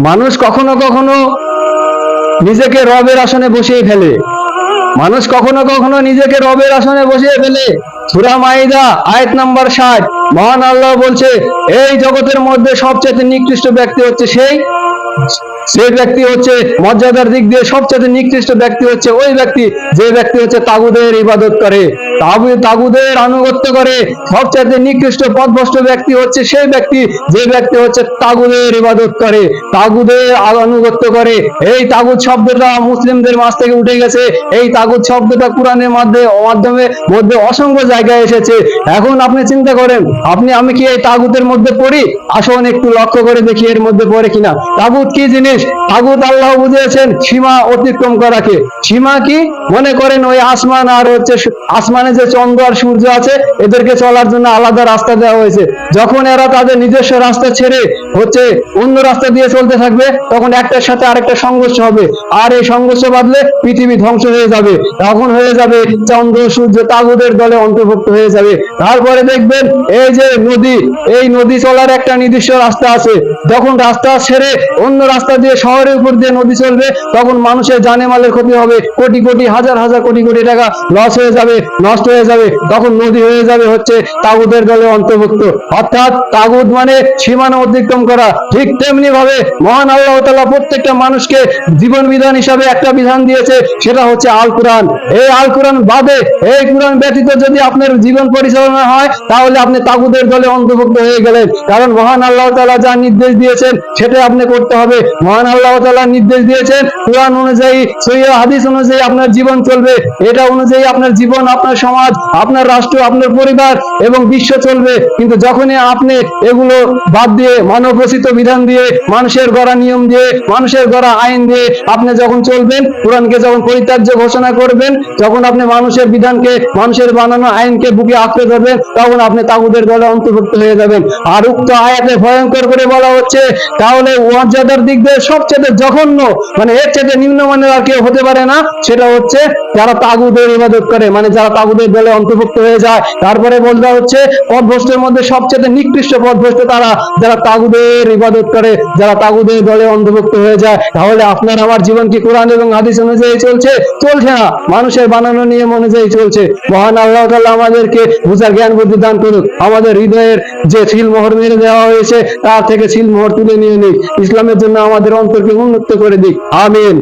মানুষ কখনো কখনো নিজেকে রবের আসনে বসিয়ে ফেলে। মানুষ কখনো কখনো নিজেকে রবের আসনে বসিয়ে ফেলে। সূরা মাইদা আয়াত নাম্বার 60, মহান আল্লাহ বলছে, এই জগতের মধ্যে সবচেয়ে নিকৃষ্ট ব্যক্তি হচ্ছে সেই ব্যক্তি হচ্ছে, মর্যাদার দিক দিয়ে সবচেয়ে নিকৃষ্ট ব্যক্তি হচ্ছে ওই ব্যক্তি যে ব্যক্তি হচ্ছে তাগুদের ইবাদত করে, তাগুদের আনুগত্য করে। সবচেয়ে নিকৃষ্ট পথভ্রষ্ট ব্যক্তি হচ্ছে সেই ব্যক্তি যে ব্যক্তি হচ্ছে তাগুদের ইবাদত করে, তাগুদের আনুগত্য করে। এই তাগুদ শব্দটা মুসলিমদের মাঝ থেকে উঠে গেছে। এই তাগুদ শব্দটা কোরআনের মধ্যে অসংখ্য জায়গায় এসেছে। এখন আপনি চিন্তা করেন, আমি কি এই তাগুতের মধ্যে পড়ি? আসুন একটু লক্ষ্য করে দেখি এর মধ্যে পড়ে কিনা। তাগুত কি জিনিস? তাগুত আল্লাহ বুঝিয়েছেন সীমা অতিক্রম করাকে। সীমা কি? মনে করেন ওই আসমান আর হচ্ছে আসমানে যে চন্দ্র আর সূর্য আছে, এদেরকে চলার জন্য আলাদা রাস্তা দেওয়া হয়েছে। যখন এরা তাদের নিজস্ব রাস্তা ছেড়ে হচ্ছে অন্য রাস্তা দিয়ে চলতে থাকবে, তখন একটার সাথে আরেকটা সংঘর্ষ হবে। আর এই সংঘর্ষ বাদলে পৃথিবী ধ্বংস হয়ে যাবে। তখন হয়ে যাবে চন্দ্র সূর্য তাগুদের দলে অন্তর্ভুক্ত হয়ে যাবে। তারপরে দেখবেন এই যে নদী, এই নদী চলার একটা নির্দিষ্ট রাস্তা আছে। যখন রাস্তা ছেড়ে অন্য রাস্তা দিয়ে শহরের উপর দিয়ে নদী চলবে, তখন মানুষের জানেমালের ক্ষতি হবে, কোটি কোটি হাজার হাজার কোটি কোটি টাকা লস হয়ে যাবে, নষ্ট হয়ে যাবে। তখন নদী হয়ে যাবে হচ্ছে তাগুদের দলে অন্তর্ভুক্ত। অর্থাৎ তাগুদ মানে সীমানা অতিক্রম করা। ঠিক তেমনি ভাবে মহান আল্লাহ তাআলা প্রত্যেকটা মানুষকে জীবন বিধান হিসাবে একটা বিধান দিয়েছে, সেটা হচ্ছে আল কোরআন। এই আল কোরআন বাদে, এই কোরআন ব্যতীত যদি আপনার জীবন পরিচালনা হয়, তাহলে আপনি তাগুদের দলে অন্তর্ভুক্ত হয়ে গেলেন। কারণ মহান আল্লাহ তাআলা যা নির্দেশ দিয়েছেন সেটা আপনি করতে হবে। মহান আল্লাহ তাআলা নির্দেশ দিয়েছেন কোরআন অনুযায়ী, সহিহ হাদিস অনুযায়ী আপনার জীবন চলবে। এটা অনুযায়ী আপনার জীবন, আপনার সমাজ, আপনার রাষ্ট্র, আপনার পরিবার এবং বিশ্ব চলবে। কিন্তু যখনই আপনি এগুলো বাদ দিয়ে, মানবরচিত বিধান দিয়ে, মানুষের গড়া নিয়ম দিয়ে, মানুষের গড়া আইন দিয়ে আপনি যখন চলবেন, কোরআনকে যখন পরিত্যাজ্য ঘোষণা করবেন, যখন আপনি মানুষের বিধানকে, মানুষের বানানো আইনকে বুকে আঁকড়ে ধরবেন, তখন আপনি তাগুদের দলে অন্তর্ভুক্ত হয়ে যাবেন। আর উক্ত আয়াতে ভয়ঙ্কর করে বলা হচ্ছে, তাহলে মর্যাদার দিক দিয়ে সবচেয়ে জঘন্য, মানে এর চেয়ে নিম্নমানের আর কেউ হতে পারে না, সেটা হচ্ছে যারা তাগুদের ইবাদত করে, মানে যারা তাগুদের দলে অন্তর্ভুক্ত হয়ে যায়। তারপরে বলতে হচ্ছে পথভ্রষ্টের মধ্যে সবচেয়ে নিকৃষ্ট পথভ্রষ্ট তারা, যারা তাগুদের ইবাদত করে, যারা তাগুদের দলে অন্তর্ভুক্ত হয়ে যায়। তাহলে আপনার আমার জীবন কি কোরআন এবং হাদিস অনুযায়ী চলছে? চলছে না, মানুষের বানানো নিয়ম অনুযায়ী চলছে। মহান আল্লাহ তাআলা আমাদেরকে বুঝার জ্ঞান বুদ্ধি দান করুক। আমাদের হৃদয়ের যে সিলমোহর মেরে দেওয়া হয়েছে, তার থেকে সিলমোহর তুলে নিয়ে নিক। ইসলামের জন্য আমাদের অন্তরকে উন্মুক্ত করে দিক। আমিন।